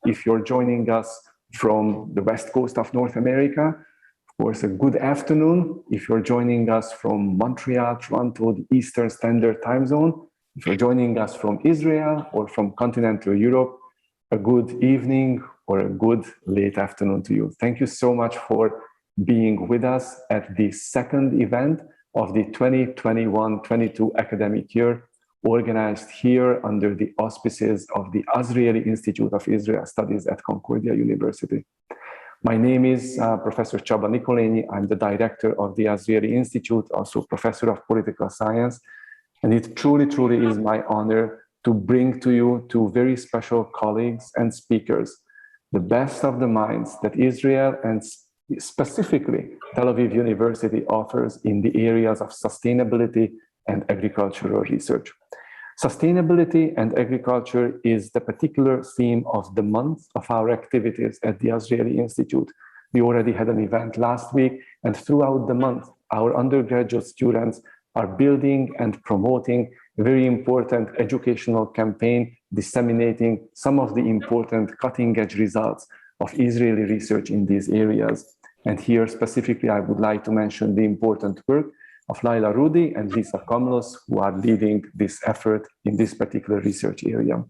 if you're joining us from the west coast of North America. Of course, a good afternoon if you're joining us from Montreal, Toronto, the Eastern Standard Time Zone. If you're joining us from Israel or from continental Europe, a good evening or a good late afternoon to you. Thank you so much for being with us at the second event of the 2021-22 academic year, organized here under the auspices of the Azrieli Institute of Israel Studies at Concordia University. My name is Professor Csaba Nikolényi. I'm the director of the Azrieli Institute, also professor of political science. And it truly is my honor to bring to you two very special colleagues and speakers, the best of the minds that Israel and specifically Tel Aviv University offers in the areas of sustainability and agricultural research. Sustainability and agriculture is the particular theme of the month of our activities at the Azrieli Institute. We already had an event last week, and throughout the month, our undergraduate students are building and promoting a very important educational campaign, disseminating some of the important cutting-edge results of Israeli research in these areas. And here specifically, I would like to mention the important work of Laila Rudi and Lisa Komlos, who are leading this effort in this particular research area.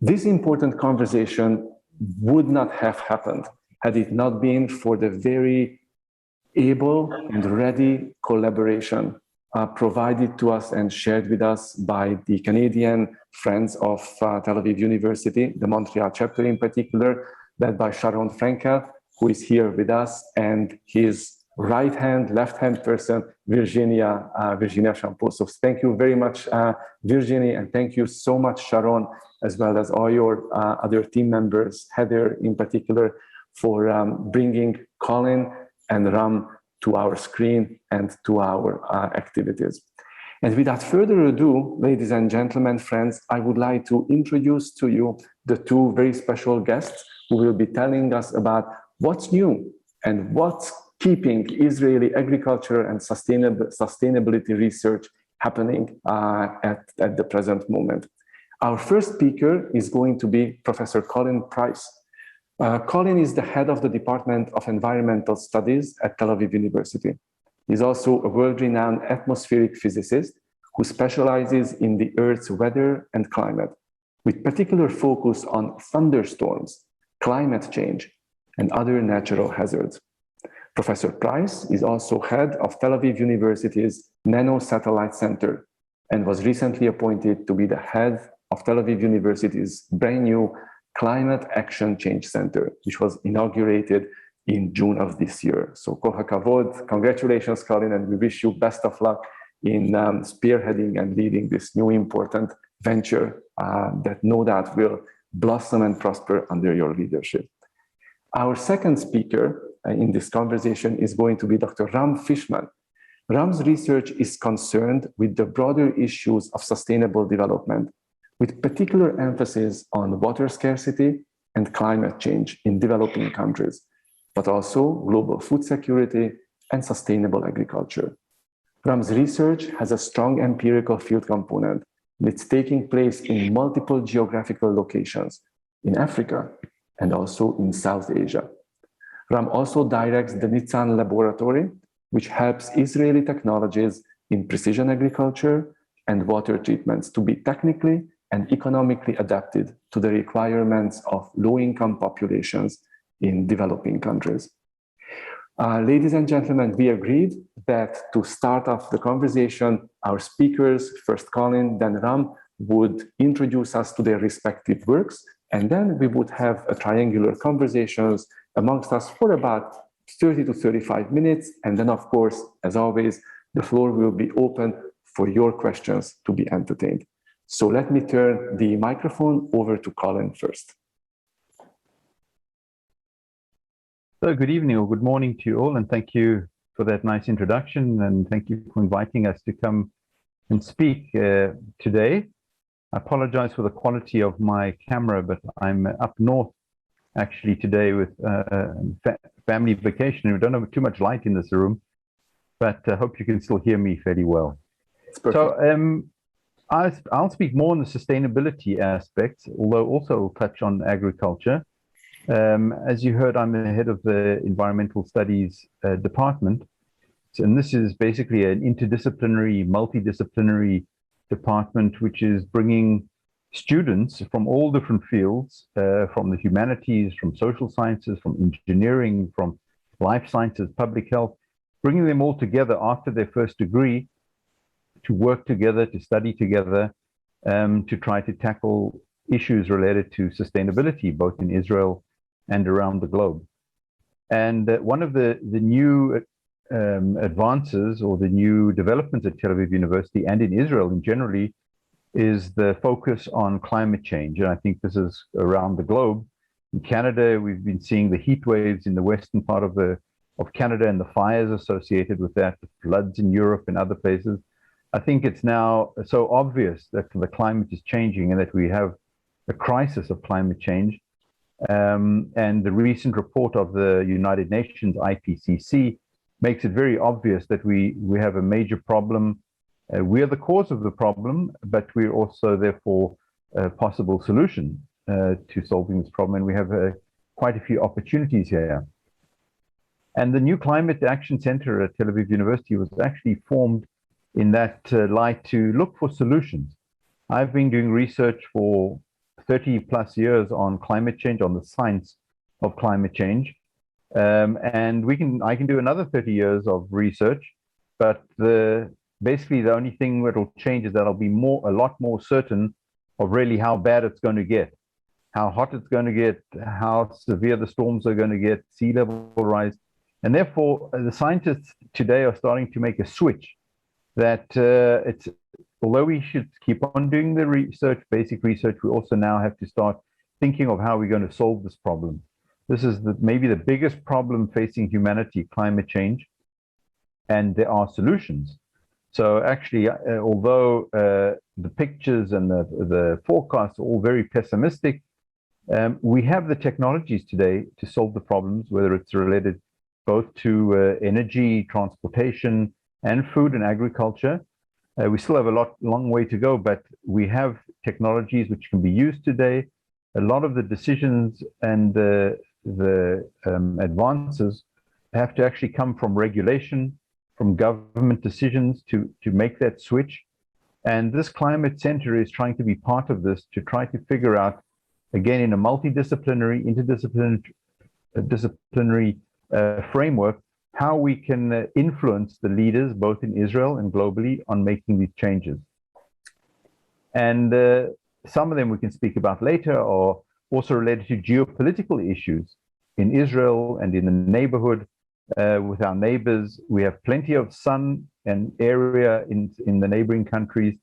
This important conversation would not have happened had it not been for the very able and ready collaboration provided to us and shared with us by the Canadian Friends of Tel Aviv University, the Montreal chapter in particular, led by Sharon Frankel, who is here with us, and his right-hand, left-hand person, Virginia Champeau. So thank you very much, Virginie, and thank you so much, Sharon, as well as all your other team members, Heather in particular, for bringing Colin and Ram to our screen and to our activities. And without further ado, ladies and gentlemen, friends, I would like to introduce to you the two very special guests who will be telling us about what's new and what's keeping Israeli agriculture and sustainability research happening at the present moment. Our first speaker is going to be Professor Colin Price. Colin is the head of the Department of Environmental Studies at Tel Aviv University. He's also a world-renowned atmospheric physicist who specializes in the Earth's weather and climate, with particular focus on thunderstorms, climate change, and other natural hazards. Professor Price is also head of Tel Aviv University's Nano-satellite Center and was recently appointed to be the head of Tel Aviv University's brand new Climate Action Change Center, which was inaugurated in June of this year. So kol hakavod, congratulations, Colin, and we wish you best of luck in spearheading and leading this new important venture that no doubt will blossom and prosper under your leadership. Our second speaker in this conversation is going to be Dr. Ram Fishman. Ram's research is concerned with the broader issues of sustainable development, with particular emphasis on water scarcity and climate change in developing countries, but also global food security and sustainable agriculture. Ram's research has a strong empirical field component, and it's taking place in multiple geographical locations in Africa and also in South Asia. Ram also directs the Nitzan laboratory, which helps Israeli technologies in precision agriculture and water treatments to be technically and economically adapted to the requirements of low-income populations in developing countries. Ladies and gentlemen, we agreed that to start off the conversation, our speakers, first Colin, then Ram, would introduce us to their respective works, and then we would have a triangular conversations amongst us for about 30 to 35 minutes. And then, of course, as always, the floor will be open for your questions to be entertained. So let me turn the microphone over to Colin first. So good evening or good morning to you all, and thank you for that nice introduction, and thank you for inviting us to come and speak today. I apologize for the quality of my camera, but I'm up north actually today with family vacation. We don't have too much light in this room, but I hope you can still hear me fairly well. So I'll speak more on the sustainability aspects, although also touch on agriculture. As you heard, I'm the head of the Environmental Studies department. And this is basically an interdisciplinary, multidisciplinary department, which is bringing students from all different fields, from the humanities, from social sciences, from engineering, from life sciences, public health, bringing them all together after their first degree to work together, to study together, to try to tackle issues related to sustainability, both in Israel and around the globe. And one of the new advances or the new developments at Tel Aviv University and in Israel in generally is the focus on climate change. And I think this is around the globe. In Canada, we've been seeing the heat waves in the western part of Canada and the fires associated with that, the floods in Europe and other places. I think it's now so obvious that the climate is changing and that we have a crisis of climate change. And the recent report of the United Nations, IPCC, makes it very obvious that we have a major problem. We are the cause of the problem, but we're also therefore a possible solution to solving this problem. And we have quite a few opportunities here. And the new Climate Action Center at Tel Aviv University was actually formed in that light to look for solutions. I've been doing research for 30 plus years on climate change, on the science of climate change. And I can do another 30 years of research, but basically the only thing that will change is that I'll be a lot more certain of really how bad it's going to get, how hot it's going to get, how severe the storms are going to get, sea level rise. And therefore, the scientists today are starting to make a switch that although we should keep on doing the research, basic research, we also now have to start thinking of how we're going to solve this problem. This is maybe the biggest problem facing humanity, climate change, and there are solutions. So actually, although the pictures and the forecasts are all very pessimistic, we have the technologies today to solve the problems, whether it's related both to energy, transportation, and food and agriculture. We still have a long way to go, but we have technologies which can be used today. A lot of the decisions and the advances have to actually come from regulation, from government decisions to make that switch. And this climate center is trying to be part of this to try to figure out, again, in a multidisciplinary, interdisciplinary framework, how we can influence the leaders, both in Israel and globally, on making these changes. And some of them we can speak about later are also related to geopolitical issues in Israel and in the neighborhood with our neighbors. We have plenty of sun and area in the neighboring countries.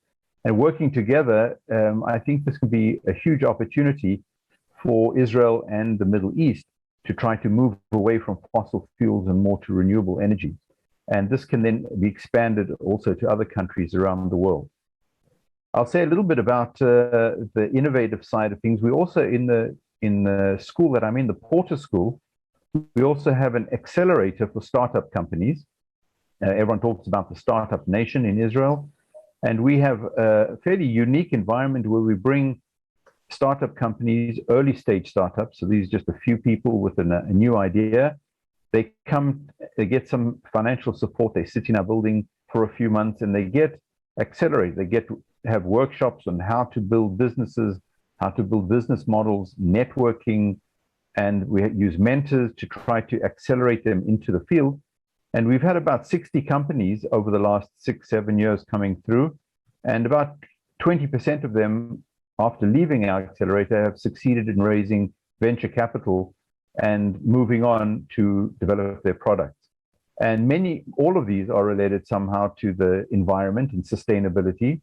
And working together, I think this can be a huge opportunity for Israel and the Middle East to try to move away from fossil fuels and more to renewable energy. And this can then be expanded also to other countries around the world. I'll say a little bit about the innovative side of things. We also, in the school that I'm in, the Porter School, we also have an accelerator for startup companies. Everyone talks about the startup nation in Israel. And we have a fairly unique environment where we bring startup companies, early stage startups. So these are just a few people with a new idea. They come, they get some financial support. They sit in our building for a few months and they get accelerated. They get to have workshops on how to build businesses, how to build business models, networking, and we use mentors to try to accelerate them into the field. And we've had about 60 companies over the last 6-7 years coming through, and about 20% of them, after leaving our accelerator, have succeeded in raising venture capital and moving on to develop their products. And all of these are related somehow to the environment and sustainability.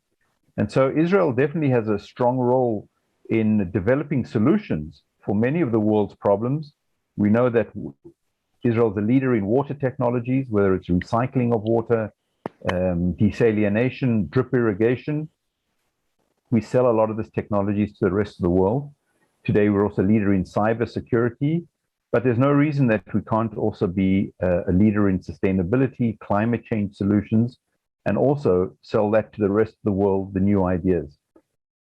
And so Israel definitely has a strong role in developing solutions for many of the world's problems. We know that Israel is a leader in water technologies, whether it's recycling of water, desalination, drip irrigation. We sell a lot of these technologies to the rest of the world. Today, we're also a leader in cybersecurity, but there's no reason that we can't also be a leader in sustainability, climate change solutions, and also sell that to the rest of the world, the new ideas.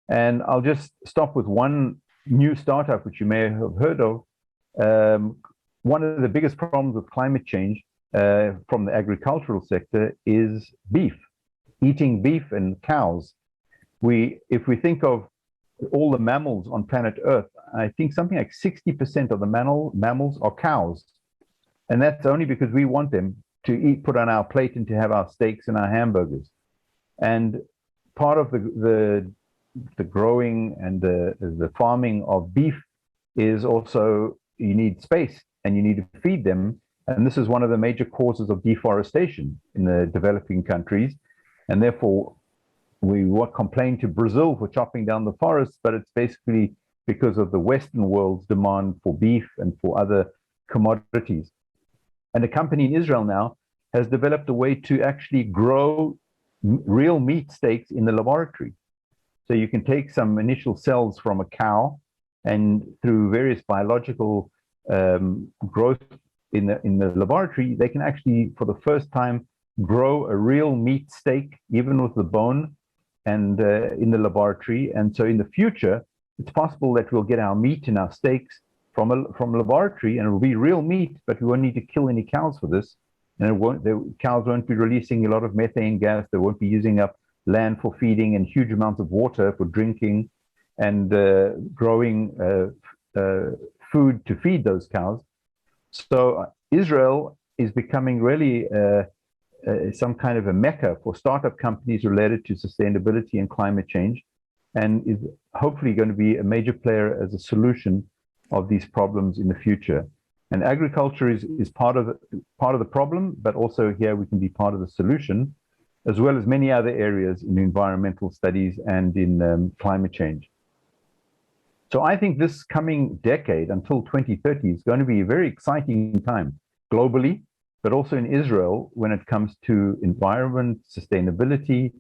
And I'll just stop with one new startup, which you may have heard of. One of the biggest problems with climate change from the agricultural sector is beef, eating beef and cows. If we think of all the mammals on planet Earth, I think something like 60% of the mammals are cows. And that's only because we want them to eat, put on our plate and to have our steaks and our hamburgers. And part of the growing and the farming of beef is also you need space and you need to feed them. And this is one of the major causes of deforestation in the developing countries. And therefore, we complain to Brazil for chopping down the forests, but it's basically because of the Western world's demand for beef and for other commodities. And a company in Israel now has developed a way to actually grow real meat steaks in the laboratory. So you can take some initial cells from a cow, and through various biological growth in the laboratory, they can actually, for the first time, grow a real meat steak, even with the bone, and in the laboratory. And so in the future, it's possible that we'll get our meat and our steaks from a laboratory, and it will be real meat, but we won't need to kill any cows for this. And the cows won't be releasing a lot of methane gas. They won't be using up land for feeding and huge amounts of water for drinking and growing food to feed those cows. So Israel is becoming really some kind of a mecca for startup companies related to sustainability and climate change, and is hopefully going to be a major player as a solution of these problems in the future. And agriculture is part of the problem, but also here we can be part of the solution, as well as many other areas in environmental studies and in climate change. So I think this coming decade until 2030 is going to be a very exciting time globally, but also in Israel when it comes to environment, sustainability,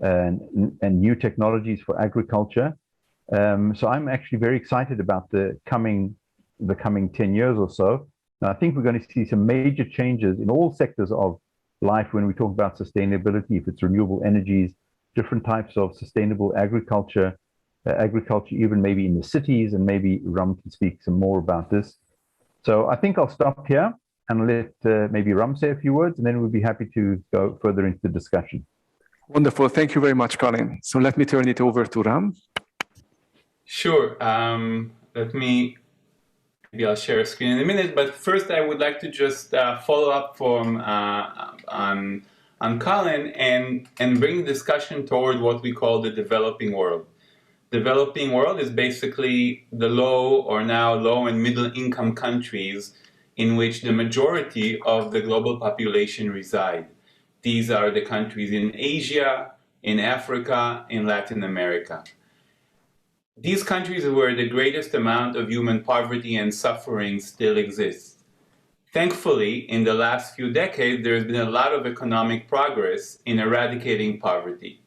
and new technologies for agriculture. So I'm actually very excited about the coming 10 years or so. And I think we're going to see some major changes in all sectors of life when we talk about sustainability, if it's renewable energies, different types of sustainable agriculture, even maybe in the cities, and maybe Ram can speak some more about this. So I think I'll stop here and let maybe Ram say a few words, and then we'll be happy to go further into the discussion. Wonderful. Thank you very much, Colin. So let me turn it over to Ram. Sure. Maybe I'll share a screen in a minute, but first I would like to just follow up on Colin and bring the discussion toward what we call the developing world. Developing world is basically the low or now low and middle income countries in which the majority of the global population reside. These are the countries in Asia, in Africa, in Latin America. These countries are where the greatest amount of human poverty and suffering still exists. Thankfully, in the last few decades, there has been a lot of economic progress in eradicating poverty.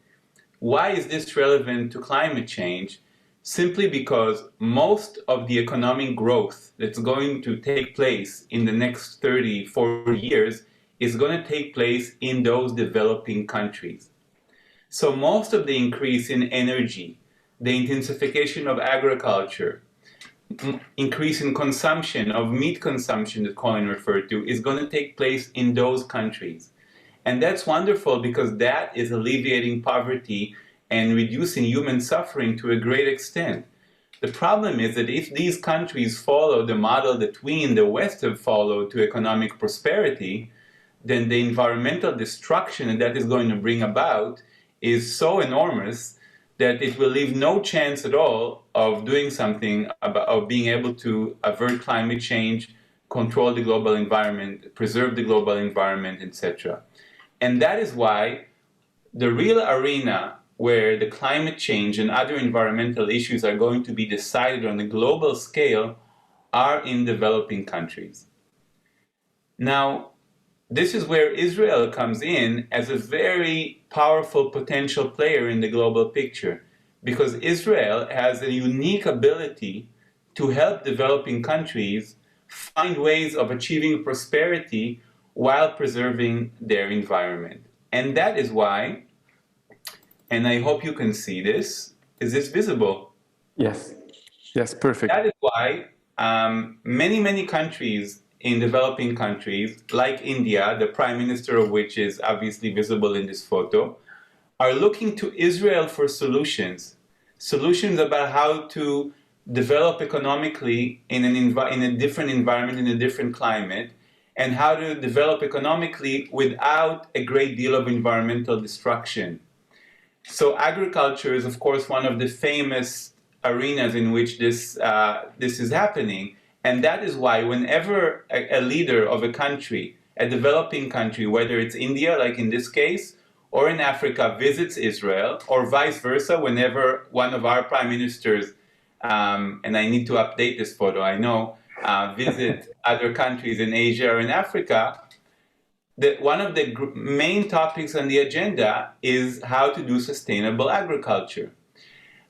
Why is this relevant to climate change? Simply because most of the economic growth that's going to take place in the next 30, 40 years is going to take place in those developing countries. So most of the increase in energy, the intensification of agriculture, increase in consumption of meat consumption that Colin referred to is going to take place in those countries. And that's wonderful because that is alleviating poverty and reducing human suffering to a great extent. The problem is that if these countries follow the model that we in the West have followed to economic prosperity, then the environmental destruction that is going to bring about is so enormous that it will leave no chance at all of doing something of being able to avert climate change, control the global environment, preserve the global environment, etc. And that is why the real arena where the climate change and other environmental issues are going to be decided on a global scale are in developing countries. Now, this is where Israel comes in as a very powerful potential player in the global picture, because Israel has a unique ability to help developing countries find ways of achieving prosperity while preserving their environment. And that is why, and I hope you can see this, is this visible? Yes. Yes, perfect. That is why many countries in developing countries, like India, the prime minister of which is obviously visible in this photo, are looking to Israel for solutions about how to develop economically in a different environment, in a different climate, and how to develop economically without a great deal of environmental destruction. So agriculture is, of course, one of the famous arenas in which this is happening. And that is why whenever a leader of a country, a developing country, whether it's India, like in this case, or in Africa, visits Israel, or vice versa, whenever one of our prime ministers, and I need to update this photo, I know, visit other countries in Asia or in Africa, one of the main topics on the agenda is how to do sustainable agriculture.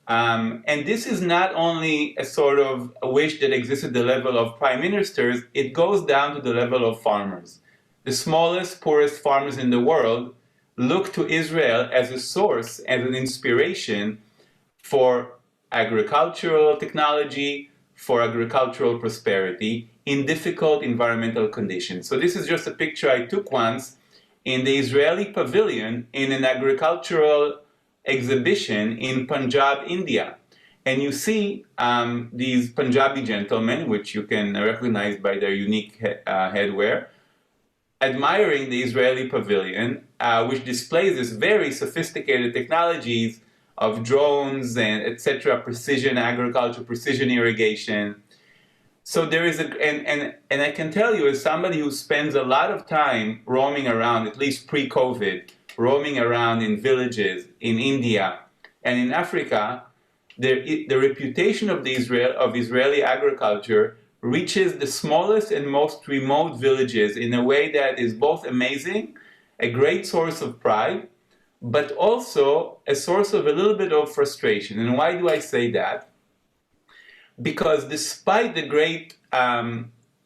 And this is not only a sort of a wish that exists at the level of prime ministers, it goes down to the level of farmers. The smallest, poorest farmers in the world look to Israel as a source, as an inspiration for agricultural technology, for agricultural prosperity in difficult environmental conditions. So this is just a picture I took once in the Israeli pavilion in an agricultural exhibition in Punjab, India. And you see these Punjabi gentlemen, which you can recognize by their unique headwear, admiring the Israeli pavilion, which displays this very sophisticated technologies of drones and etc., precision agriculture, precision irrigation. So there is and I can tell you, as somebody who spends a lot of time roaming around, at least pre-COVID, roaming around in villages in India and in Africa, the reputation of Israeli agriculture reaches the smallest and most remote villages in a way that is both amazing, a great source of pride, but also a source of a little bit of frustration. And why do I say that? Because despite the great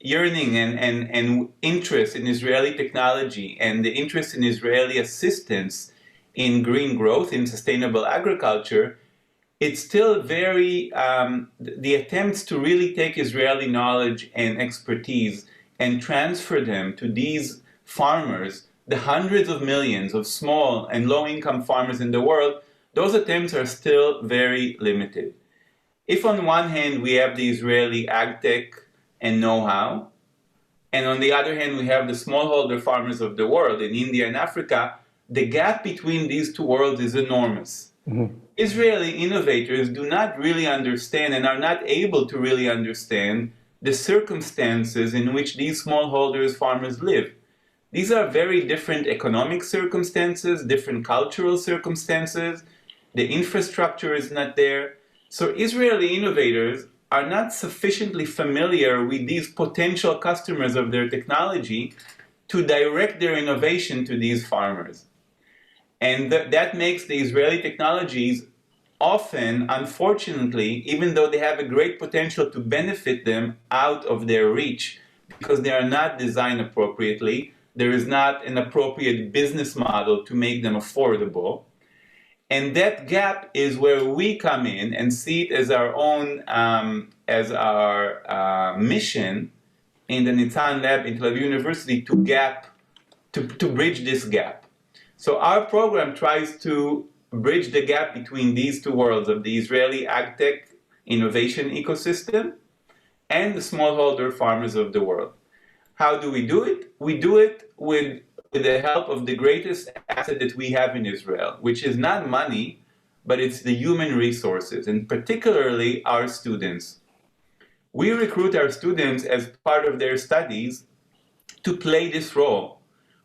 yearning and interest in Israeli technology and the interest in Israeli assistance in green growth, in sustainable agriculture, it's still very, the attempts to really take Israeli knowledge and expertise and transfer them to these farmers, the hundreds of millions of small and low-income farmers in the world, those attempts are still very limited. If on one hand we have the Israeli ag tech and know-how, and on the other hand we have the smallholder farmers of the world in India and Africa, the gap between these two worlds is enormous. Mm-hmm. Israeli innovators do not really understand and are not able to really understand the circumstances in which these smallholders farmers live. These are very different economic circumstances, different cultural circumstances. The infrastructure is not there. So Israeli innovators are not sufficiently familiar with these potential customers of their technology to direct their innovation to these farmers. And that makes the Israeli technologies often, unfortunately, even though they have a great potential to benefit them, out of their reach because they are not designed appropriately. There is not an appropriate business model to make them affordable. And that gap is where we come in and see it as our own, as our mission in the Nitzan Lab in Tel Aviv University to bridge this gap. So our program tries to bridge the gap between these two worlds of the Israeli ag tech innovation ecosystem and the smallholder farmers of the world. How do we do it? We do it with the help of the greatest asset that we have in Israel, which is not money, but it's the human resources, and particularly our students. We recruit our students as part of their studies to play this role.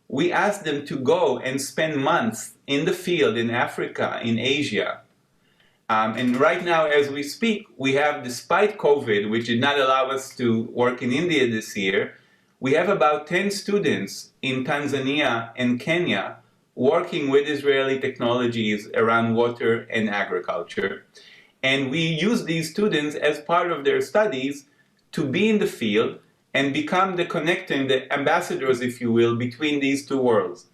We ask them to go and spend months in the field in Africa, in Asia. And right now, as we speak, we have, despite COVID, which did not allow us to work in India this year, we have about 10 students in Tanzania and Kenya working with Israeli technologies around water and agriculture. And we use these students as part of their studies to be in the field and become the ambassadors, if you will, between these two worlds.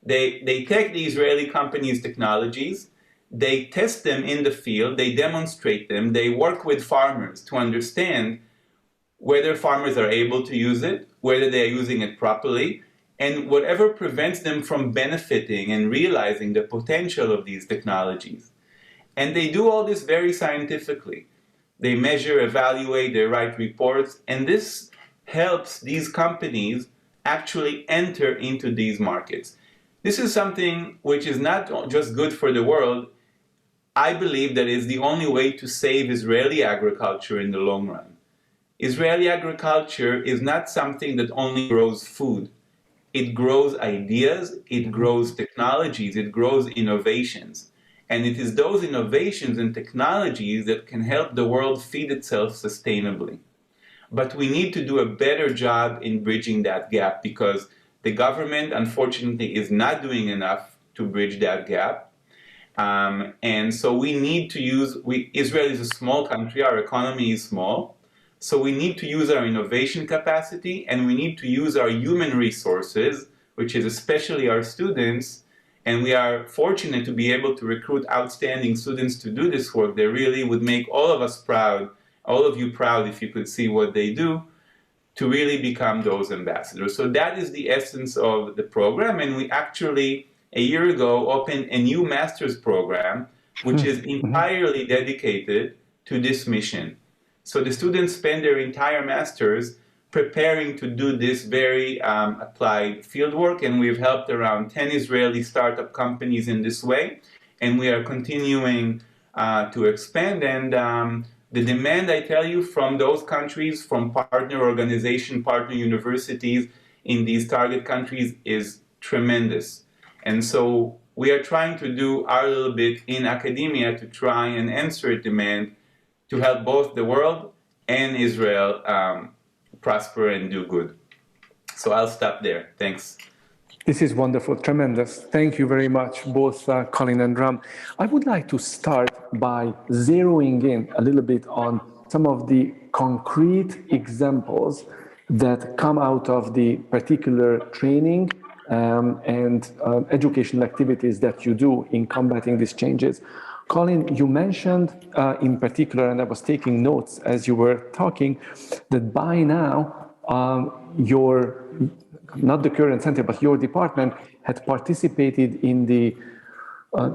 They take the Israeli companies' technologies, they test them in the field, they demonstrate them, they work with farmers to understand whether farmers are able to use it, whether they are using it properly, and whatever prevents them from benefiting and realizing the potential of these technologies. And they do all this very scientifically. They measure, evaluate, they write reports, and this helps these companies actually enter into these markets. This is something which is not just good for the world. I believe that is the only way to save Israeli agriculture in the long run. Israeli agriculture is not something that only grows food. It grows ideas, it grows technologies, it grows innovations. And it is those innovations and technologies that can help the world feed itself sustainably. But we need to do a better job in bridging that gap because the government, unfortunately, is not doing enough to bridge that gap. And so we need to use, Israel is a small country, our economy is small, so we need to use our innovation capacity and we need to use our human resources, which is especially our students, and we are fortunate to be able to recruit outstanding students to do this work. They really would make all of us proud, all of you proud if you could see what they do, to really become those ambassadors. So that is the essence of the program, and we actually, a year ago, opened a new master's program, which is entirely dedicated to this mission. So the students spend their entire master's preparing to do this very applied fieldwork, and we've helped around 10 Israeli startup companies in this way, and we are continuing to expand. And the demand, I tell you, from those countries, from partner organizations, partner universities in these target countries is tremendous. And so we are trying to do our little bit in academia to try and answer demand to help both the world and Israel prosper and do good. So I'll stop there. Thanks. This is wonderful, tremendous. Thank you very much, both Colin and Ram. I would like to start by zeroing in a little bit on some of the concrete examples that come out of the particular training and educational activities that you do in combating these changes. Colin, you mentioned in particular, and I was taking notes as you were talking, that by now not the current center, but your department had participated in the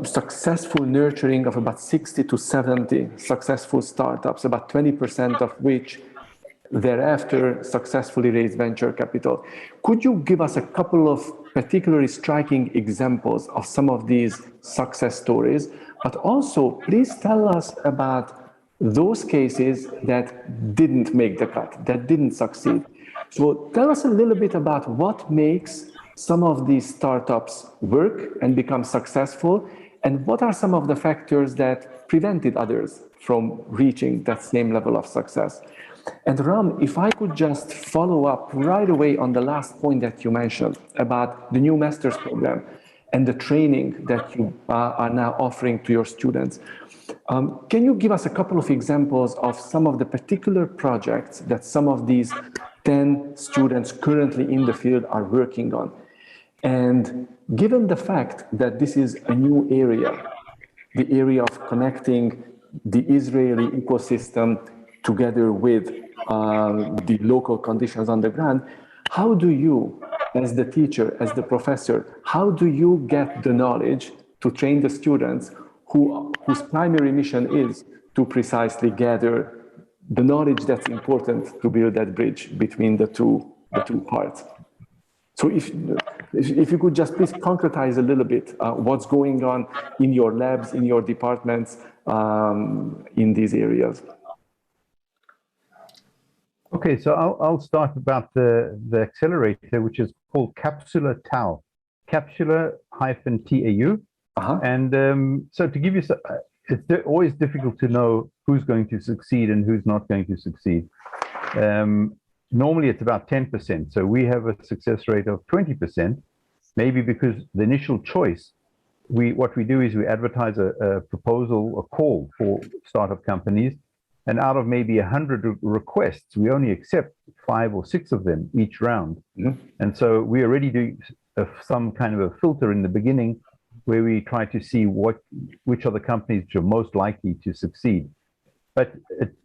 successful nurturing of about 60 to 70 successful startups, about 20% of which thereafter successfully raised venture capital. Could you give us a couple of particularly striking examples of some of these success stories? But also, please tell us about those cases that didn't make the cut, that didn't succeed. So tell us a little bit about what makes some of these startups work and become successful, and what are some of the factors that prevented others from reaching that same level of success. And Ram, if I could just follow up right away on the last point that you mentioned about the new master's program and the training that you are now offering to your students. Can you give us a couple of examples of some of the particular projects that some of these 10 students currently in the field are working on? And given the fact that this is a new area, the area of connecting the Israeli ecosystem together with the local conditions on the ground, how do you, as the teacher, as the professor, how do you get the knowledge to train the students whose primary mission is to precisely gather the knowledge that's important to build that bridge between the two parts? So if you could just please concretize a little bit what's going on in your labs, in your departments, in these areas. Okay, so I'll start about the accelerator, which is called Capsula Tau, Capsula-TAU. And so to give you, it's always difficult to know who's going to succeed and who's not going to succeed. Normally it's about 10%. So we have a success rate of 20%, maybe because the initial choice, what we do is we advertise a proposal, a call for startup companies. And out of maybe 100 requests, we only accept 5 or 6 of them each round. And so we already do some kind of a filter in the beginning where we try to see which are the companies which are most likely to succeed. But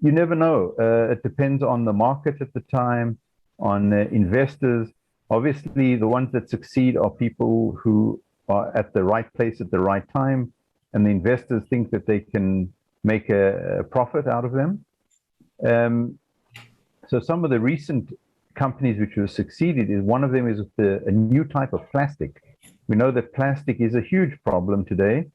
you never know. It depends on the market at the time, on investors. Obviously, the ones that succeed are people who are at the right place at the right time, and the investors think that they can make a profit out of them. So some of the recent companies which have succeeded is one of them is a new type of plastic. We know that plastic is a huge problem today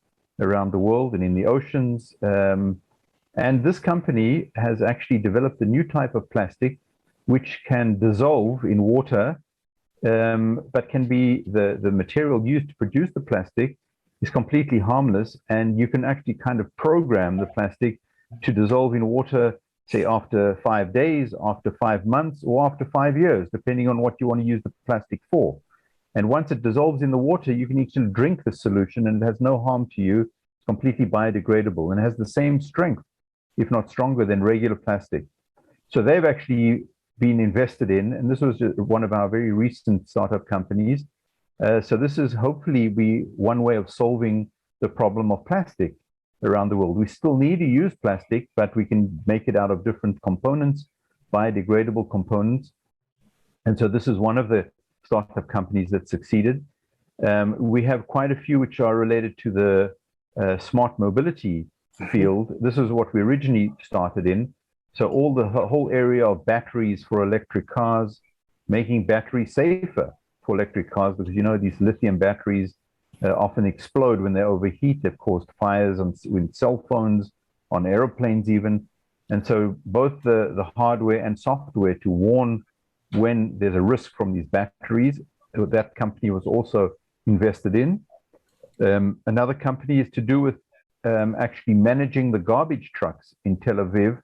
around the world and in the oceans. And this company has actually developed a new type of plastic which can dissolve in water, but can be the material used to produce the plastic is completely harmless, and you can actually kind of program the plastic to dissolve in water, say after 5 days, after 5 months, or after 5 years, depending on what you want to use the plastic for. And once it dissolves in the water, you can actually drink the solution and it has no harm to you. It's completely biodegradable and has the same strength, if not stronger, than regular plastic. So they've actually been invested in, and this was one of our very recent startup companies. So this is hopefully be one way of solving the problem of plastic around the world. We still need to use plastic, but we can make it out of different components, biodegradable components. And so this is one of the startup companies that succeeded. We have quite a few which are related to the smart mobility field. This is what we originally started in. So the whole area of batteries for electric cars, making batteries safer for electric cars, because you know these lithium batteries often explode when they overheat. They've caused fires with cell phones, on airplanes even. And so both the hardware and software to warn when there's a risk from these batteries, that company was also invested in. Another company is to do with actually managing the garbage trucks in Tel Aviv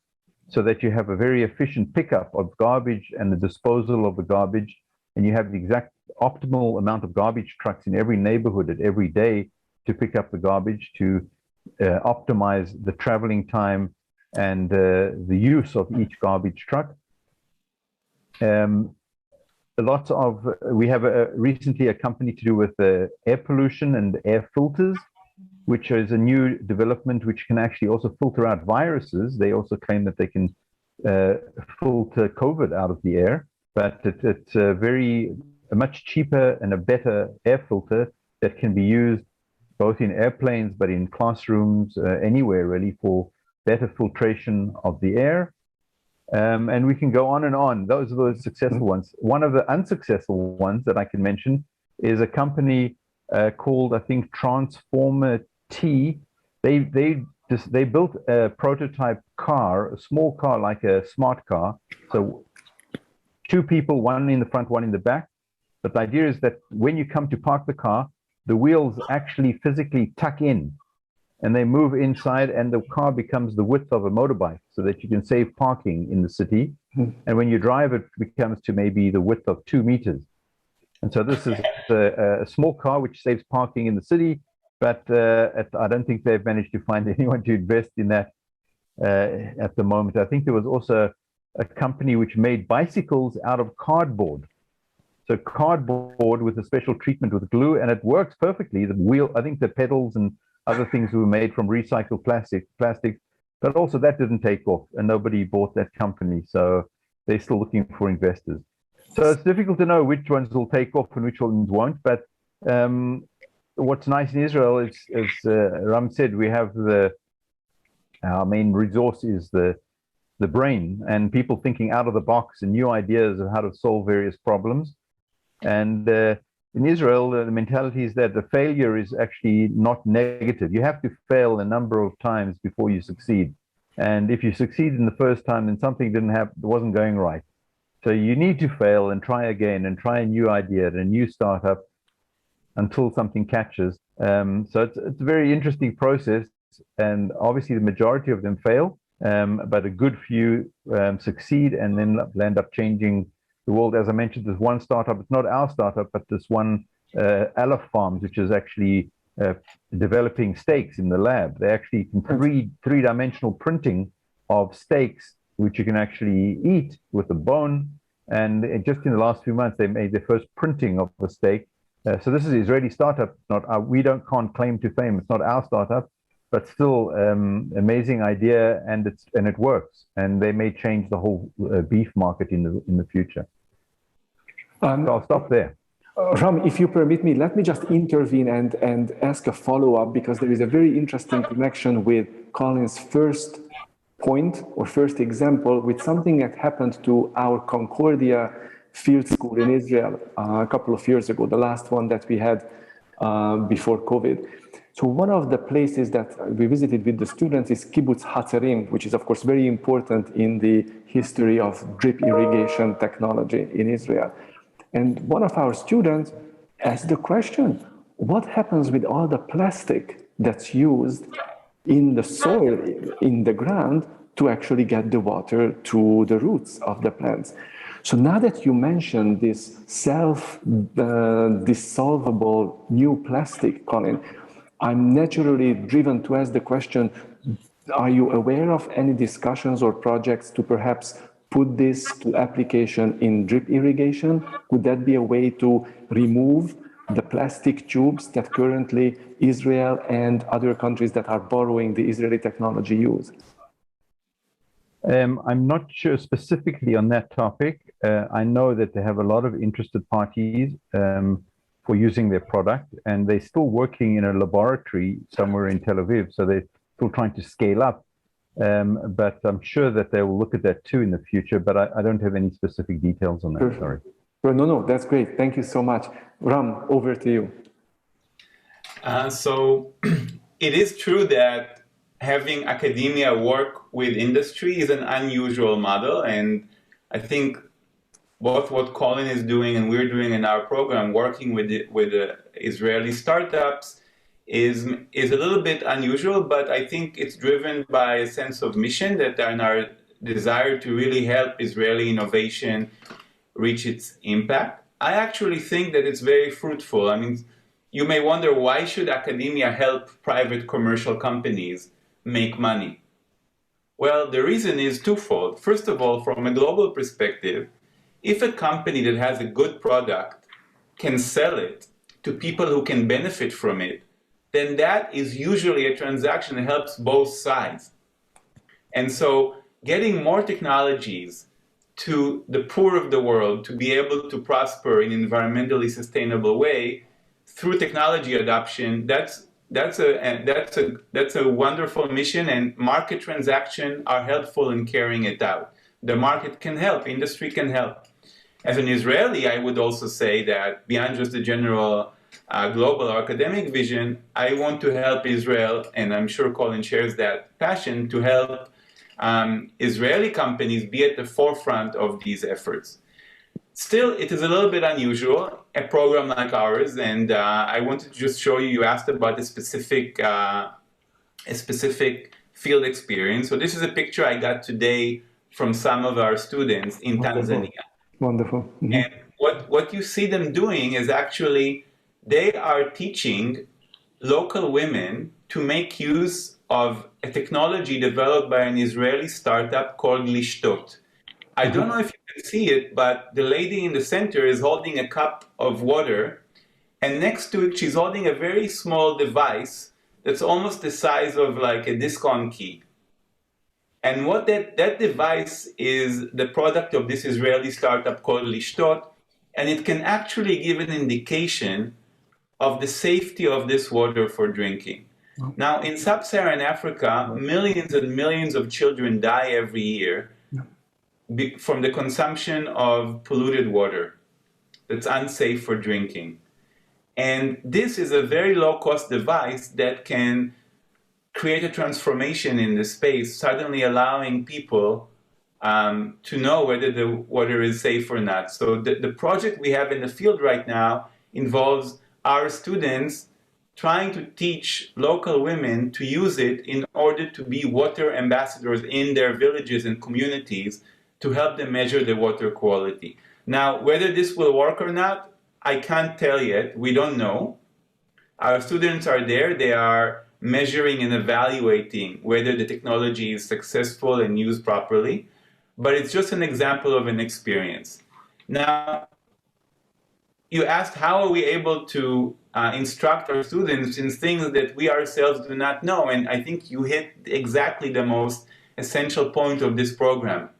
so that you have a very efficient pickup of garbage and the disposal of the garbage, and you have the exact optimal amount of garbage trucks in every neighborhood at every day to pick up the garbage, to optimize the traveling time and the use of each garbage truck. We have recently a company to do with air pollution and air filters, which is a new development which can actually also filter out viruses. They also claim that they can filter COVID out of the air, but it's a much cheaper and a better air filter that can be used both in airplanes, but in classrooms, anywhere really, for better filtration of the air. And we can go on and on. Those are the successful ones. One of the unsuccessful ones that I can mention is a company called, I think, Transformer T. They built a prototype car, a small car like a smart car. So 2 people, one in the front, one in the back. But the idea is that when you come to park the car, the wheels actually physically tuck in and they move inside, and the car becomes the width of a motorbike so that you can save parking in the city. And when you drive, it becomes to maybe the width of 2 meters. And so this is a small car which saves parking in the city, but I don't think they've managed to find anyone to invest in that at the moment. I think there was also a company which made bicycles out of cardboard. So cardboard with a special treatment with glue, and it works perfectly. The wheel, I think the pedals and other things were made from recycled plastic, but also that didn't take off and nobody bought that company. So they're still looking for investors. So it's difficult to know which ones will take off and which ones won't. But what's nice in Israel is, as Ram said, we have our main resource is the brain and people thinking out of the box and new ideas of how to solve various problems. And in Israel, the mentality is that the failure is actually not negative. You have to fail a number of times before you succeed. And if you succeed in the first time, then something wasn't going right. So you need to fail and try again and try a new idea and a new startup until something catches. So it's a very interesting process. And obviously the majority of them fail, but a good few succeed and then end up changing the world. As I mentioned, there's one startup, it's not our startup, but this one, Aleph Farms, which is actually developing steaks in the lab. They actually can three-dimensional printing of steaks, which you can actually eat with a bone. And just in the last few months, they made their first printing of the steak, So this is an Israeli startup. Can't claim to fame. It's not our startup, but still amazing idea, and it works. And they may change the whole beef market in the future. So I'll stop there. Ram, if you permit me, let me just intervene and ask a follow-up, because there is a very interesting connection with Colin's first point or first example with something that happened to our Concordia field school in Israel a couple of years ago, the last one that we had before COVID. So one of the places that we visited with the students is Kibbutz Hatzerim, which is of course very important in the history of drip irrigation technology in Israel. And one of our students asked the question, what happens with all the plastic that's used in the soil, in the ground, to actually get the water to the roots of the plants? So now that you mentioned this self-dissolvable new plastic, Colin, I'm naturally driven to ask the question, are you aware of any discussions or projects to perhaps put this to application in drip irrigation? Could that be a way to remove the plastic tubes that currently Israel and other countries that are borrowing the Israeli technology use? I'm not sure specifically on that topic. I know that they have a lot of interested parties for using their product, and they're still working in a laboratory somewhere in Tel Aviv, so they're still trying to scale up. But I'm sure that they will look at that too in the future, but I don't have any specific details on that, Sure. sorry. No, that's great. Thank you so much. Ram, over to you. So it is true that having academia work with industry is an unusual model, and I think both what Colin is doing and we're doing in our program, working with the Israeli startups, is a little bit unusual, but I think it's driven by a sense of mission that and our desire to really help Israeli innovation reach its impact. I actually think that it's very fruitful. I mean, you may wonder, why should academia help private commercial companies make money? Well, the reason is twofold. First of all, from a global perspective, if a company that has a good product can sell it to people who can benefit from it, then that is usually a transaction that helps both sides. And so getting more technologies to the poor of the world to be able to prosper in an environmentally sustainable way through technology adoption, that's a wonderful mission, and market transactions are helpful in carrying it out. The market can help, industry can help. As an Israeli, I would also say that beyond just the general global or academic vision, I want to help Israel, and I'm sure Colin shares that passion, to help Israeli companies be at the forefront of these efforts. Still, it is a little bit unusual, a program like ours, and I wanted to just show you, you asked about a specific field experience. So this is a picture I got today from some of our students in Tanzania. Wonderful. Mm-hmm. And what you see them doing is actually they are teaching local women to make use of a technology developed by an Israeli startup called Lishtot. I don't know if you can see it, but the lady in the center is holding a cup of water, and next to it she's holding a very small device that's almost the size of like a disc-on key. And what that device is the product of this Israeli startup called Lishtot, and it can actually give an indication of the safety of this water for drinking. Now, in sub-Saharan Africa, millions and millions of children die every year from the consumption of polluted water that's unsafe for drinking. And this is a very low-cost device that can create a transformation in the space, suddenly allowing people to know whether the water is safe or not. So the project we have in the field right now involves our students trying to teach local women to use it in order to be water ambassadors in their villages and communities to help them measure the water quality. Now, whether this will work or not, I can't tell yet. We don't know. Our students are there. They are measuring and evaluating whether the technology is successful and used properly. But it's just an example of an experience. Now, you asked how are we able to instruct our students in things that we ourselves do not know, and I think you hit exactly the most essential point of this program.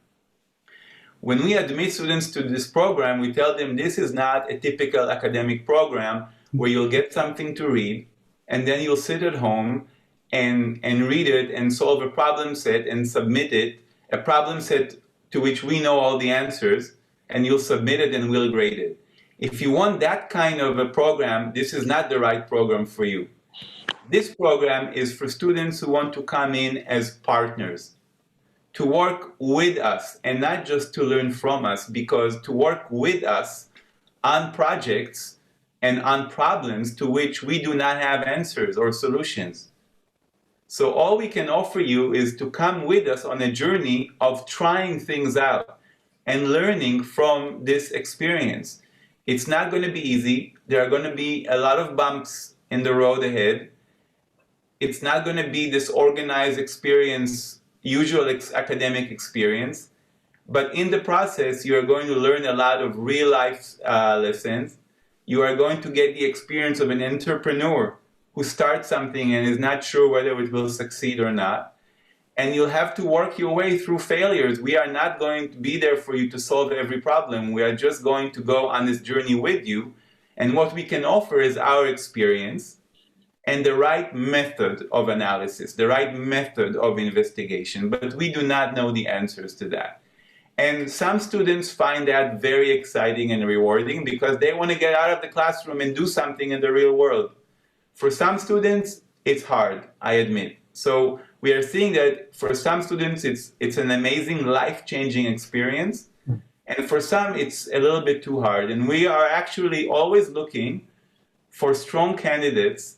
When we admit students to this program, we tell them this is not a typical academic program where you'll get something to read and then you'll sit at home and read it and solve a problem set and submit it, a problem set to which we know all the answers, and you'll submit it and we'll grade it. If you want that kind of a program, this is not the right program for you. This program is for students who want to come in as partners, to work with us and not just to learn from us, because to work with us on projects and on problems to which we do not have answers or solutions. So all we can offer you is to come with us on a journey of trying things out and learning from this experience. It's not going to be easy. There are going to be a lot of bumps in the road ahead. It's not going to be this organized experience, usual academic experience. But in the process, you are going to learn a lot of real life lessons. You are going to get the experience of an entrepreneur who starts something and is not sure whether it will succeed or not. And you'll have to work your way through failures. We are not going to be there for you to solve every problem. We are just going to go on this journey with you. And what we can offer is our experience and the right method of analysis, the right method of investigation. But we do not know the answers to that. And some students find that very exciting and rewarding because they want to get out of the classroom and do something in the real world. For some students, it's hard, I admit. So we are seeing that for some students, it's an amazing life-changing experience. And for some, it's a little bit too hard. And we are actually always looking for strong candidates.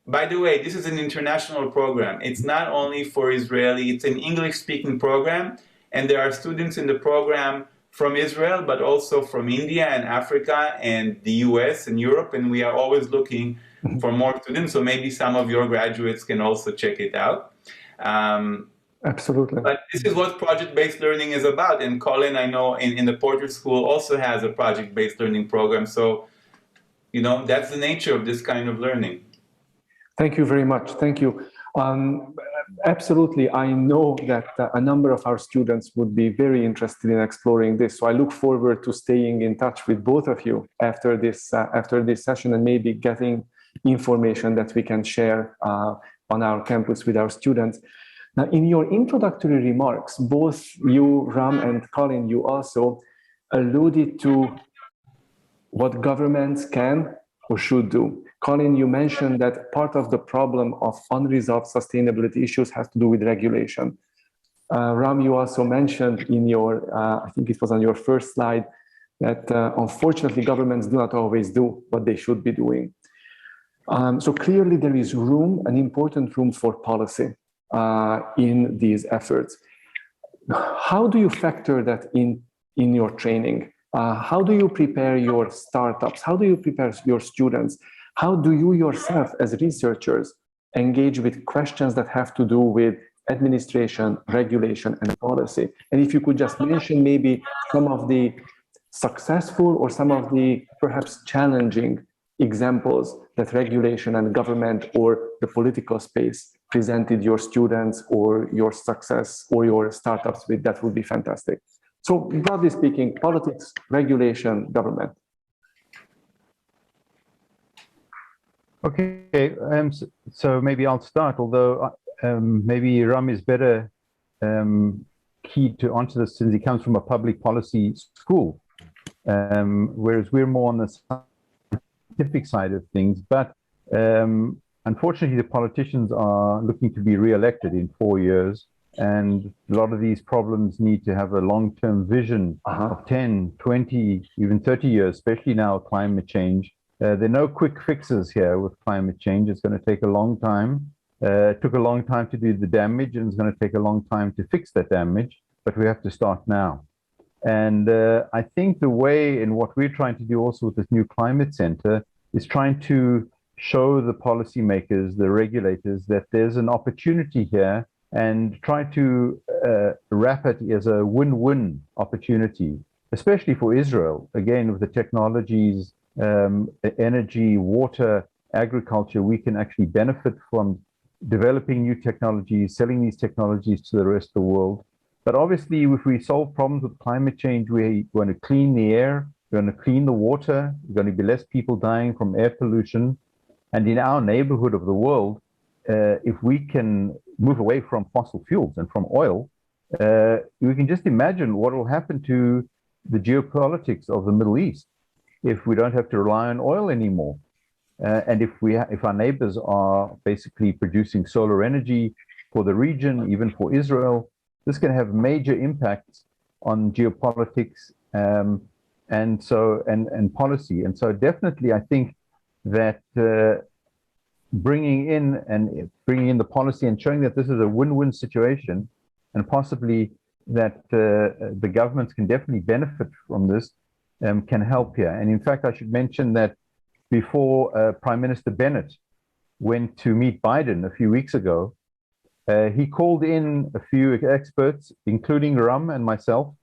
By the way, this is an international program. It's not only for Israeli, it's an English-speaking program. And there are students in the program from Israel, but also from India and Africa and the US and Europe. And we are always looking for more students. So maybe some of your graduates can also check it out. Absolutely. But this is what project-based learning is about. And Colin, I know in the Porter School also has a project-based learning program. So, you know, that's the nature of this kind of learning. Thank you very much. Thank you. Absolutely. I know that a number of our students would be very interested in exploring this. So I look forward to staying in touch with both of you after this session and maybe getting information that we can share on our campus with our students. Now, in your introductory remarks, both you, Ram, and Colin, you also alluded to what governments can or should do. Colin, you mentioned that part of the problem of unresolved sustainability issues has to do with regulation. Ram, you also mentioned in your, I think it was on your first slide, that unfortunately governments do not always do what they should be doing. So clearly there is room, an important room for policy in these efforts. How do you factor that in your training? How do you prepare your startups? How do you prepare your students? How do you yourself as researchers engage with questions that have to do with administration, regulation, and policy? And if you could just mention maybe some of the successful or some of the perhaps challenging examples that regulation and government or the political space presented your students or your success or your startups with, that would be fantastic. So broadly speaking, politics, regulation, government. Okay, so maybe I'll start, although maybe Ram is better key to answer this since he comes from a public policy school, whereas we're more on the scientific side of things. But unfortunately, the politicians are looking to be re-elected in 4 years, and a lot of these problems need to have a long-term vision of 10, 20, even 30 years, especially now climate change. There are no quick fixes here with climate change. It's going to take a long time. It took a long time to do the damage, and it's going to take a long time to fix that damage, but we have to start now. And I think the way in what we're trying to do also with this new climate center is trying to show the policymakers, the regulators, that there's an opportunity here and try to wrap it as a win-win opportunity, especially for Israel, again, with the technologies energy, water, agriculture, we can actually benefit from developing new technologies, selling these technologies to the rest of the world. But obviously, if we solve problems with climate change, we're going to clean the air, we're going to clean the water, there's going to be less people dying from air pollution. And in our neighborhood of the world, if we can move away from fossil fuels and from oil, we can just imagine what will happen to the geopolitics of the Middle East if we don't have to rely on oil anymore. And if our neighbors are basically producing solar energy for the region, even for Israel, this can have major impacts on geopolitics and policy. And so definitely, I think that bringing in the policy and showing that this is a win-win situation, and possibly that the governments can definitely benefit from this, can help here. And in fact, I should mention that before Prime Minister Bennett went to meet Biden a few weeks ago, he called in a few experts, including Ram and myself,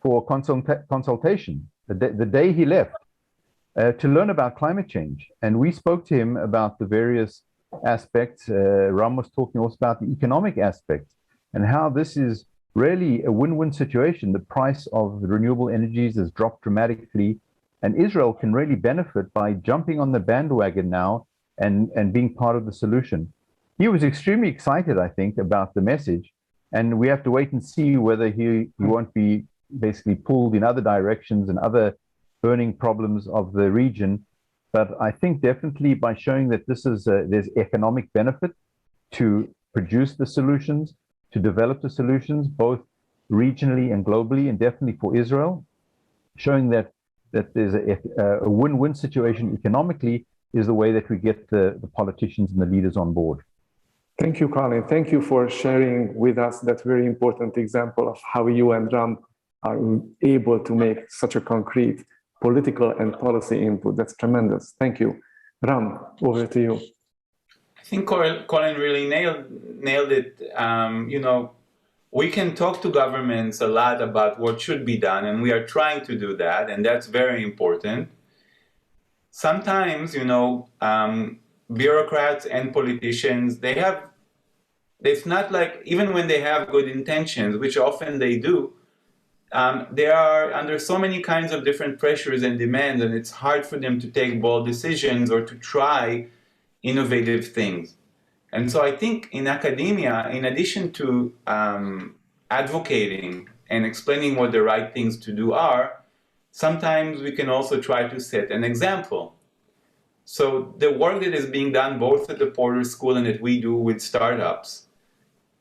for consultation the day he left to learn about climate change. And we spoke to him about the various aspects. Ram was talking also about the economic aspects and how this is really a win-win situation. The price of the renewable energies has dropped dramatically, and Israel can really benefit by jumping on the bandwagon now and being part of the solution. He was extremely excited, I think, about the message, and we have to wait and see whether he won't be basically pulled in other directions and other burning problems of the region. But I think definitely by showing that this is there's economic benefit to produce the solutions, to develop the solutions, both regionally and globally, and definitely for Israel, showing that there's a win-win situation economically is the way that we get the politicians and the leaders on board. Thank you, Colin. Thank you for sharing with us that very important example of how you and Ram are able to make such a concrete political and policy input. That's tremendous. Thank you. Ram, over to you. I think Colin really nailed it. We can talk to governments a lot about what should be done, and we are trying to do that, and that's very important. Sometimes, bureaucrats and politicians, it's not like, even when they have good intentions, which often they do, they are under so many kinds of different pressures and demands, and it's hard for them to take bold decisions or to try innovative things. And so I think in academia, in addition to advocating and explaining what the right things to do are, sometimes we can also try to set an example. So the work that is being done both at the Porter School and that we do with startups,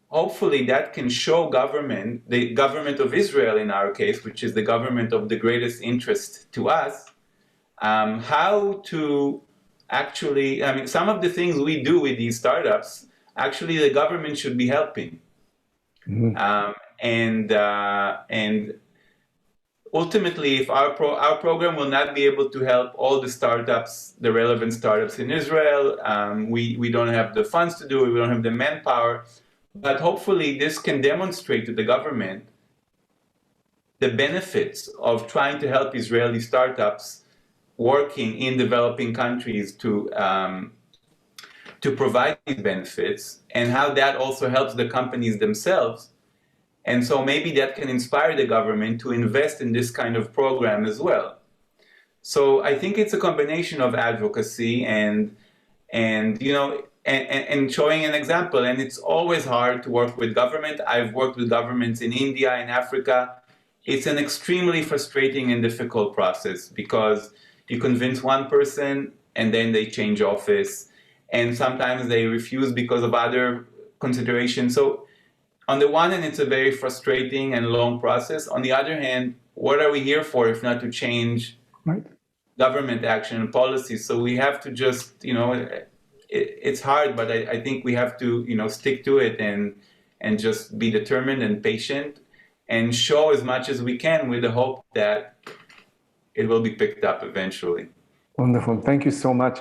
hopefully that can show government, the government of Israel in our case, which is the government of the greatest interest to us, how to actually, some of the things we do with these startups, actually the government should be helping. Mm-hmm. And ultimately, if our program will not be able to help all the startups, the relevant startups in Israel, we don't have the funds to do it, we don't have the manpower, but hopefully this can demonstrate to the government the benefits of trying to help Israeli startups working in developing countries to provide these benefits, and how that also helps the companies themselves. And so maybe that can inspire the government to invest in this kind of program as well. So I think it's a combination of advocacy and showing an example. And it's always hard to work with government. I've worked with governments in India, in Africa. It's an extremely frustrating and difficult process because you convince one person and then they change office. And sometimes they refuse because of other considerations. So on the one hand, it's a very frustrating and long process. On the other hand, what are we here for if not to change government action and policy? So we have to just, it's hard, but I think we have to, stick to it and just be determined and patient and show as much as we can with the hope that it will be picked up eventually. Wonderful. Thank you so much.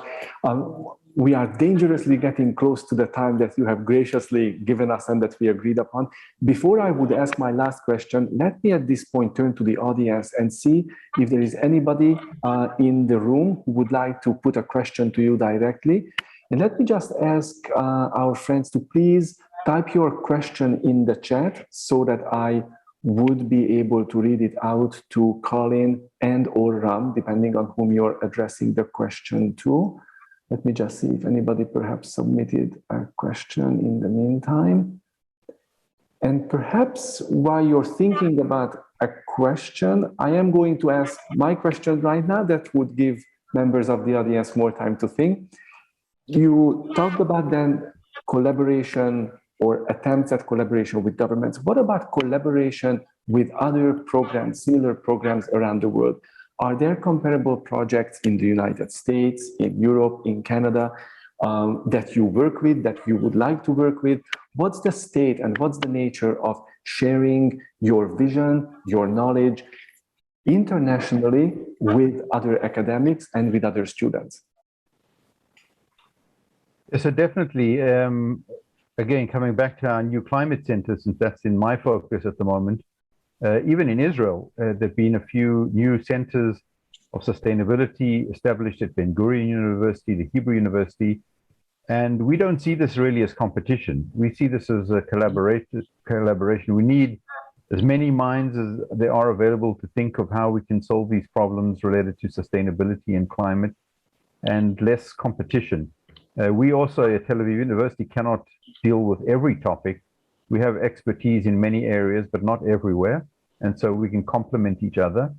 we are dangerously getting close to the time that you have graciously given us and that we agreed upon. Before I would ask my last question, let me at this point turn to the audience and see if there is anybody in the room who would like to put a question to you directly. And let me just ask our friends to please type your question in the chat so that I would be able to read it out to Colin and or Ram, depending on whom you're addressing the question to. Let me just see if anybody perhaps submitted a question in the meantime. And perhaps while you're thinking about a question, I am going to ask my question right now that would give members of the audience more time to think. You talked about then collaboration or attempts at collaboration with governments. What about collaboration with other programs, similar programs around the world? Are there comparable projects in the United States, in Europe, in Canada, that you work with, that you would like to work with? What's the state and what's the nature of sharing your vision, your knowledge internationally with other academics and with other students? So definitely, again, coming back to our new climate center, since that's in my focus at the moment, even in Israel, there have been a few new centers of sustainability established at Ben Gurion University, the Hebrew University, and we don't see this really as competition. We see this as a collaboration. We need as many minds as there are available to think of how we can solve these problems related to sustainability and climate, and less competition. We also at Tel Aviv University cannot deal with every topic. We have expertise in many areas, but not everywhere. And so we can complement each other.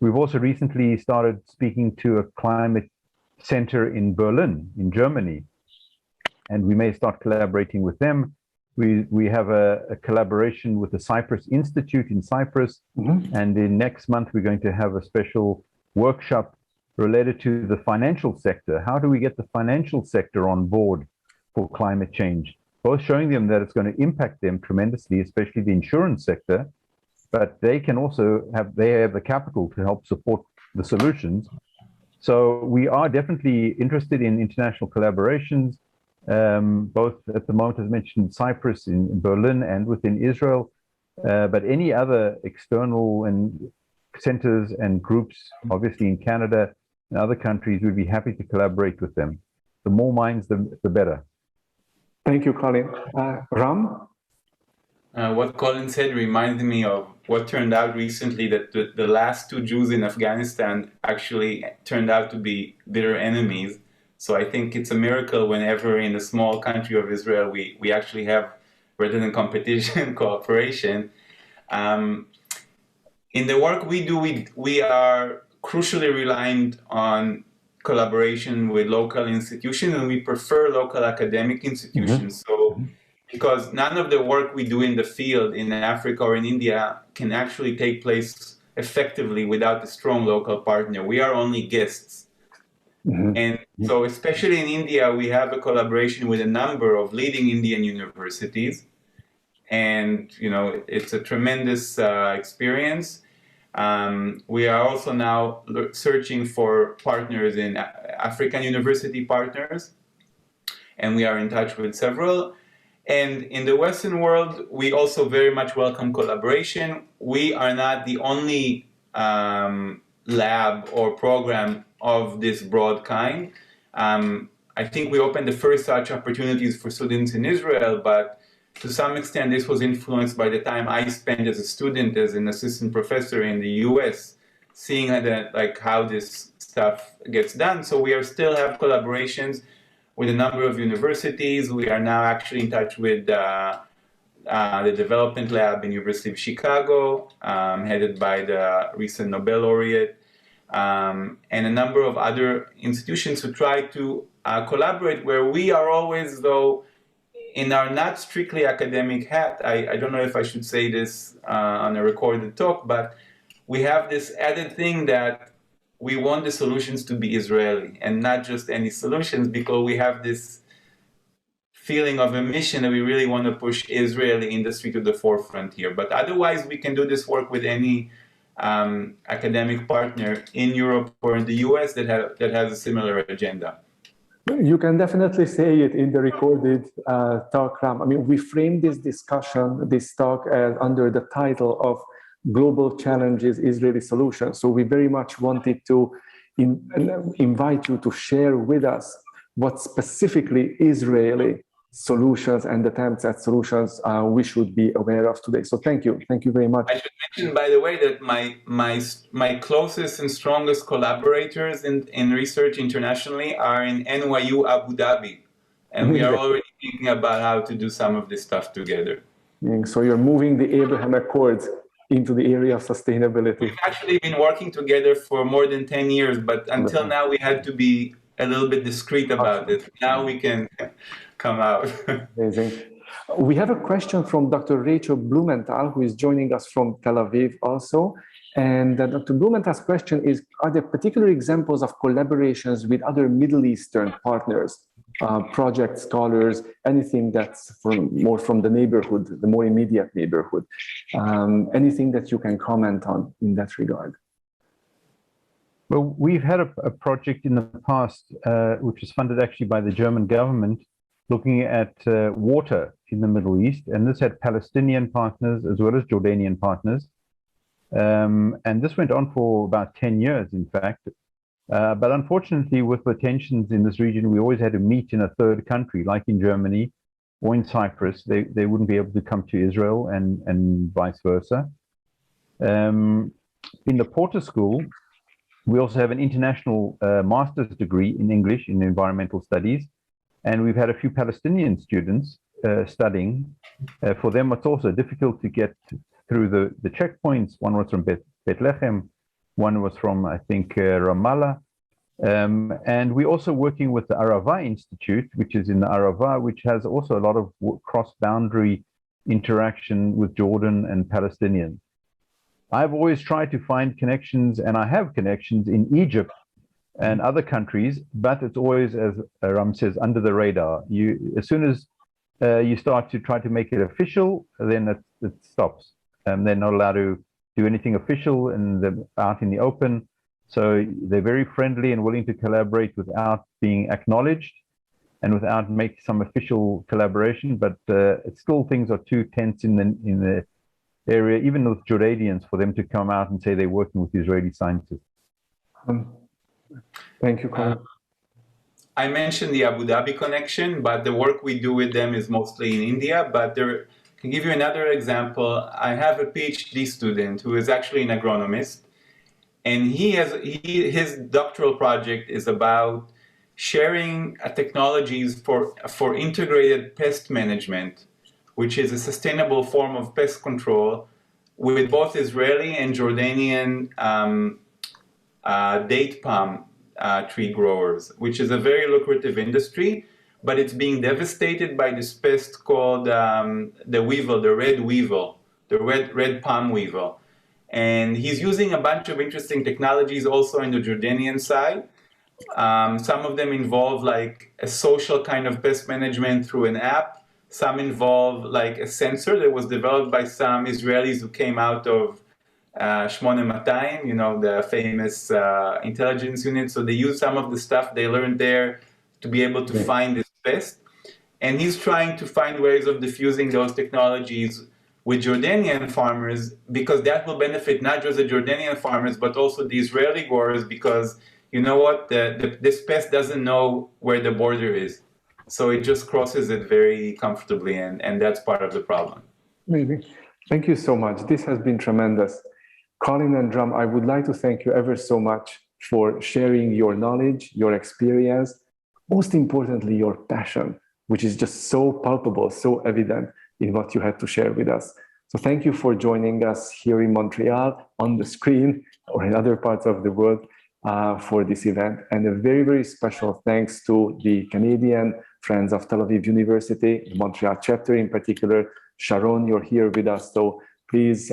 We've also recently started speaking to a climate center in Berlin, in Germany, and we may start collaborating with them. We have a collaboration with the Cyprus Institute in Cyprus, and in next month we're going to have a special workshop related to the financial sector. How do we get the financial sector on board for climate change? Both showing them that it's going to impact them tremendously, especially the insurance sector, but they can also have the capital to help support the solutions. So we are definitely interested in international collaborations, both at the moment, as mentioned, Cyprus, in Berlin, and within Israel, but any other external and centers and groups, obviously in Canada and other countries, we'd be happy to collaborate with them. The more minds, the better. Thank you, Colin. Ram? What Colin said reminded me of what turned out recently, that the last two Jews in Afghanistan actually turned out to be bitter enemies. So I think it's a miracle whenever in a small country of Israel we actually have, rather than competition, cooperation. In the work we do, we are crucially reliant on collaboration with local institutions, and we prefer local academic institutions. So, because none of the work we do in the field in Africa or in India can actually take place effectively without a strong local partner. We are only guests. And so, especially in India, we have a collaboration with a number of leading Indian universities. And, you know, it's a tremendous experience. We are also now searching for partners in African university partners, and we are in touch with several. And in the Western world, we also very much welcome collaboration. We are not the only lab or program of this broad kind. I think we opened the first such opportunities for students in Israel, but to some extent, this was influenced by the time I spent as a student, as an assistant professor in the US, seeing that, like, how this stuff gets done. So we are still have collaborations with a number of universities. We are now actually in touch with the development lab in University of Chicago, headed by the recent Nobel laureate, and a number of other institutions who try to collaborate, where we are always, though, in our not strictly academic hat. I don't know if I should say this on a recorded talk, but we have this added thing that we want the solutions to be Israeli and not just any solutions, because we have this feeling of a mission that we really want to push Israeli industry to the forefront here. But otherwise, we can do this work with any academic partner in Europe or in the US that has a similar agenda. You can definitely say it in the recorded talk, Ram. I mean, we framed this discussion, this talk, under the title of Global Challenges, Israeli Solutions. So we very much wanted to invite you to share with us what specifically Israeli solutions and attempts at solutions we should be aware of today. So thank you very much. I should mention, by the way, that my closest and strongest collaborators in research internationally are in NYU Abu Dhabi, and we are already thinking about how to do some of this stuff together. So you're moving the Abraham Accords into the area of sustainability. We've actually been working together for more than 10 years, but until now we had to be a little bit discreet about it. Now we can come out. Amazing. We have a question from Dr. Rachel Blumenthal, who is joining us from Tel Aviv also. And Dr. Blumenthal's question is, are there particular examples of collaborations with other Middle Eastern partners, project scholars, anything that's more from the neighborhood, the more immediate neighborhood? Anything that you can comment on in that regard? Well, we've had a project in the past, which was funded actually by the German government, looking at water in the Middle East. And this had Palestinian partners as well as Jordanian partners. And this went on for about 10 years, in fact. But unfortunately, with the tensions in this region, we always had to meet in a third country, like in Germany or in Cyprus. They wouldn't be able to come to Israel and vice versa. In the Porter School, we also have an international master's degree in English in environmental studies. And we've had a few Palestinian students studying. For them, it's also difficult to get through the checkpoints. One was from Bethlehem, one was from, I think, Ramallah. And we're also working with the Arava Institute, which is in the Arava, which has also a lot of cross-boundary interaction with Jordan and Palestinians. I've always tried to find connections, and I have connections in Egypt and other countries, but it's always, as Ram says, under the radar. As soon as you start to try to make it official, then it stops. They're not allowed to do anything official and they're out in the open. So they're very friendly and willing to collaborate without being acknowledged and without making some official collaboration. But it's still, things are too tense in the area, even with Jordanians, for them to come out and say they're working with Israeli scientists. Thank you, Colin. I mentioned the Abu Dhabi connection, but the work we do with them is mostly in India. But I can give you another example. I have a PhD student who is actually an agronomist, and his doctoral project is about sharing technologies for integrated pest management, which is a sustainable form of pest control, with both Israeli and Jordanian date palm tree growers, which is a very lucrative industry, but it's being devastated by this pest called the weevil, the red weevil, the red palm weevil. And he's using a bunch of interesting technologies also in the Jordanian side. Some of them involve like a social kind of pest management through an app. Some involve like a sensor that was developed by some Israelis who came out of 8200, you know, the famous intelligence unit. So they use some of the stuff they learned there to be able to find this pest. And he's trying to find ways of diffusing those technologies with Jordanian farmers, because that will benefit not just the Jordanian farmers, but also the Israeli growers, because you know what, this pest doesn't know where the border is. So it just crosses it very comfortably, and that's part of the problem. Maybe. Thank you so much. This has been tremendous. Colin and Ram, I would like to thank you ever so much for sharing your knowledge, your experience, most importantly, your passion, which is just so palpable, so evident in what you had to share with us. So thank you for joining us here in Montreal, on the screen, or in other parts of the world for this event. And a very, very special thanks to the Canadian Friends of Tel Aviv University, the Montreal chapter in particular. Sharon, you're here with us, so please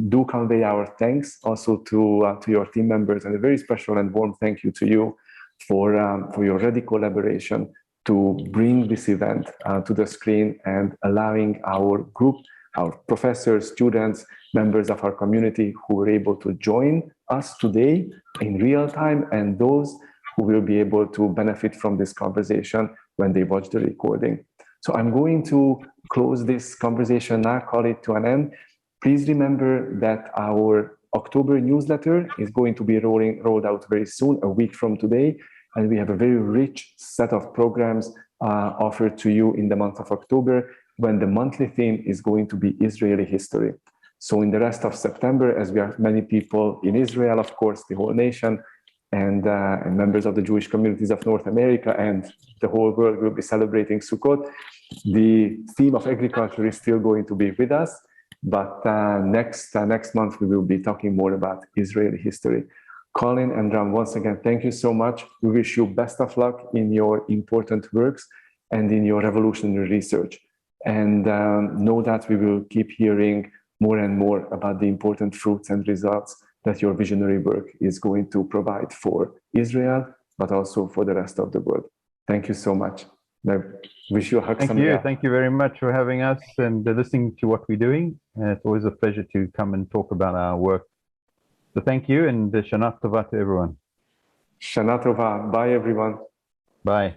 do convey our thanks also to your team members, and a very special and warm thank you to you for your ready collaboration to bring this event to the screen and allowing our group, our professors, students, members of our community who were able to join us today in real time, and those who will be able to benefit from this conversation when they watch the recording. So I'm going to close this conversation now, call it to an end. Please remember that our October newsletter is going to be rolled out very soon, a week from today, and we have a very rich set of programs offered to you in the month of October, when the monthly theme is going to be Israeli history. So in the rest of September, as we have many people in Israel, of course, the whole nation, and members of the Jewish communities of North America and the whole world will be celebrating Sukkot, the theme of agriculture is still going to be with us. But next month, we will be talking more about Israeli history. Colin and Ram, once again, thank you so much. We wish you best of luck in your important works and in your revolutionary research. And know that we will keep hearing more and more about the important fruits and results that your visionary work is going to provide for Israel, but also for the rest of the world. Thank you so much. I wish you a Hag Sameach. Thank you very much for having us and listening to what we're doing. It's always a pleasure to come and talk about our work. So thank you, and Shana Tova to everyone. Shana Tova. Bye, everyone. Bye.